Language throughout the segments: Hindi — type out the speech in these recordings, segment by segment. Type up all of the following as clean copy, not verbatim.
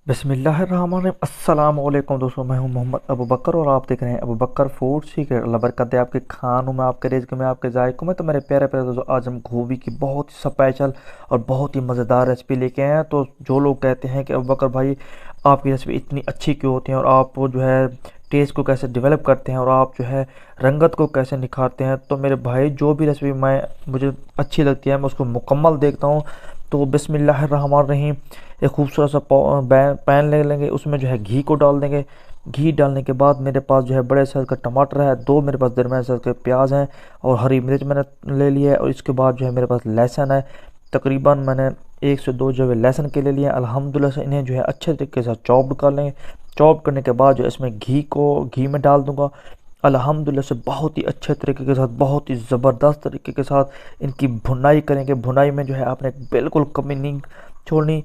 बिस्मिल्लाहिर्रहमानिर्रहीम। अस्सलाम वालेकुम दोस्तों, मैं हूं मोहम्मद अबू बकर और आप देख रहे हैं अबू बकर फूड सीक्रेट। अल्लाह बरकत दे आपके खानों में, आपके रिज़्क में, आपके जायकों में। तो मेरे प्यारे प्यारे दोस्तों, आज हम गोभी की बहुत ही स्पेशल और बहुत ही मज़ेदार रेसिपी लेके आए हैं। तो जो लोग कहते हैं कि अबू बकर भाई आपकी रेसिपी इतनी अच्छी क्यों होती है, और आप वो जो है टेस्ट को कैसे डेवलप करते हैं, और आप जो है रंगत को कैसे निखारते हैं, तो मेरे भाई जो भी रेसिपी मैं मुझे अच्छी लगती है मैं उसको मुकम्मल देखता हूँ। तो बिस्मिल्लाहिर्रहमानिर्रहीम, एक खूबसूरत सा पैन ले लेंगे, उसमें जो है घी को डाल देंगे। घी डालने के बाद मेरे पास जो है बड़े साइज़ का टमाटर है, दो मेरे पास दरमियाने साइज़ के प्याज हैं, और हरी मिर्च मैंने ले लिया है। और इसके बाद जो है मेरे पास लहसुन है, तकरीबन मैंने एक से दो जो है लहसुन के ले लिए हैं। अल्हम्दुलिल्लाह से इन्हें जो है अच्छे तरीके से चॉप कर लेंगे। चॉप करने के बाद जो इसमें घी में डाल दूंगा। अल्हम्दुलिल्लाह से बहुत ही अच्छे तरीके के साथ, बहुत ही ज़बरदस्त तरीके के साथ इनकी भुनाई करेंगे। भुनाई में जो है आपने बिल्कुल कमी नहीं छोड़नी।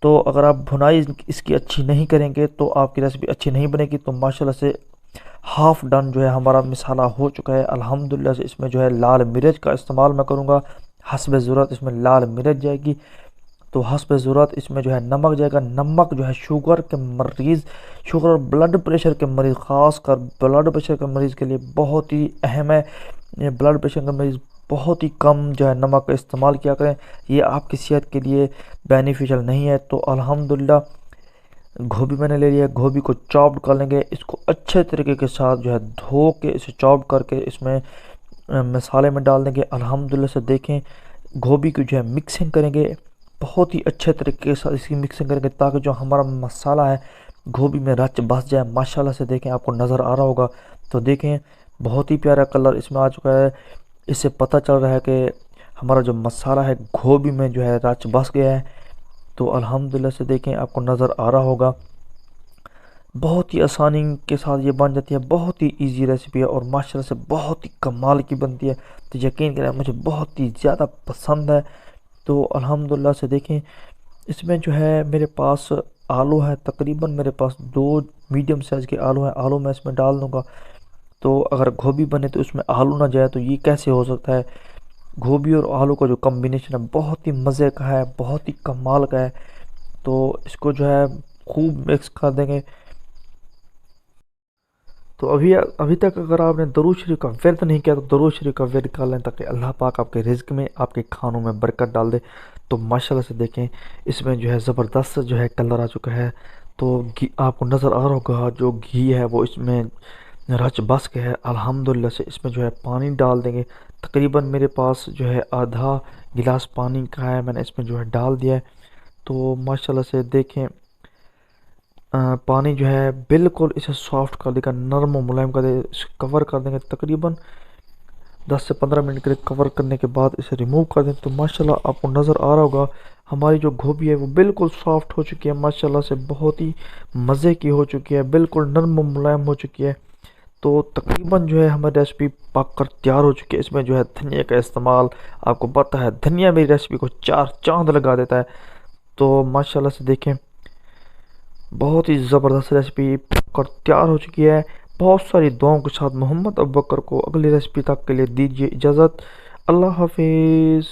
तो अगर आप भुनाई इसकी अच्छी नहीं करेंगे तो आपकी रेसिपी अच्छी नहीं बनेगी। तो माशाल्लाह से हाफ़ डन जो है हमारा मसाला हो चुका है। अल्हम्दुलिल्लाह से इसमें जो है लाल मिर्च का इस्तेमाल मैं करूँगा, हस्ब ज़रूरत इसमें लाल मिर्च जाएगी। तो हस्ब ज़रूरत इसमें जो है नमक जाएगा। नमक जो है शुगर के मरीज़, शुगर और ब्लड प्रेशर के मरीज़, ख़ास कर ब्लड प्रेशर के मरीज़ के लिए बहुत ही अहम है। ये ब्लड प्रेशर के मरीज़ बहुत ही कम जो है नमक का इस्तेमाल किया करें, ये आपकी सेहत के लिए बेनिफिशियल नहीं है। तो अल्हम्दुलिल्लाह गोभी मैंने ले लिया है, गोभी को चॉप्ड कर लेंगे। इसको अच्छे तरीके के साथ जो है धो के इसे चॉप्ड करके इसमें मसाले में डाल देंगे। अल्हम्दुलिल्लाह से देखें गोभी की जो है मिक्सिंग करेंगे, बहुत ही अच्छे तरीके के साथ इसकी मिक्सिंग करेंगे, ताकि जो हमारा मसाला है गोभी में रच बस जाए। माशाल्लाह से देखें, आपको नज़र आ रहा होगा। तो देखें बहुत ही प्यारा कलर इसमें आ चुका है। इससे पता चल रहा है कि हमारा जो मसाला है गोभी में जो है रच बस गया है। तो अल्हम्दुलिल्लाह से देखें, आपको नज़र आ रहा होगा। बहुत ही आसानी के साथ ये बन जाती है, बहुत ही इजी रेसिपी है, और माशाल्लाह से बहुत ही कमाल की बनती है। तो यकीन करें मुझे बहुत ही ज़्यादा पसंद है। तो अल्हम्दुलिल्लाह से देखें, इसमें जो है मेरे पास आलू है, तकरीबन मेरे पास दो मीडियम साइज़ के आलू हैं। आलू मैं इसमें डाल दूँगा। तो अगर गोभी बने तो उसमें आलू ना जाए तो ये कैसे हो सकता है। गोभी और आलू का जो कॉम्बिनेशन है बहुत ही मज़े का है, बहुत ही कमाल का है। तो इसको जो है खूब मिक्स कर देंगे। तो अभी अभी तक अगर आपने दरूद शरीफ का वर्द नहीं किया तो दरूद शरीफ का वर्द कर लें, ताकि अल्लाह पाक आपके रिज़्क में, आपके खानों में बरकत डाल दे। तो माशाल्लाह से देखें, इसमें जो है ज़बरदस्त जो है कलर आ चुका है। तो घी आपको नज़र आ रहा होगा, जो घी है वो इसमें रच बस के है। अल्हम्दुलिल्लाह से इसमें जो है पानी डाल देंगे। तकरीबन मेरे पास जो है आधा गिलास पानी का है, मैंने इसमें जो है डाल दिया है। तो माशाल्लाह से देखें पानी जो है बिल्कुल इसे सॉफ्ट कर देगा, नरम और मुलायम कर देगा। इसे कवर कर देंगे, तकरीबन 10 से 15 मिनट के लिए कवर करने के बाद इसे रिमूव कर दें। तो माशाल्लाह आपको नज़र आ रहा होगा हमारी जो गोभी है वो बिल्कुल सॉफ्ट हो चुकी है, माशाल्लाह से बहुत ही मज़े की हो चुकी है, बिल्कुल नरम और मुलायम हो चुकी है। तो तकरीबन जो है हमारी रेसिपी पक कर तैयार हो चुकी है। इसमें जो है धनिया का इस्तेमाल, आपको पता है धनिया मेरी रेसिपी को चार चांद लगा देता है। तो माशाल्लाह से देखें, बहुत ही ज़बरदस्त रेसिपी पक कर तैयार हो चुकी है। बहुत सारी दुआओं के साथ मोहम्मद अबू बकर को अगली रेसिपी तक के लिए दीजिए इजाज़त। अल्लाह हाफिज़।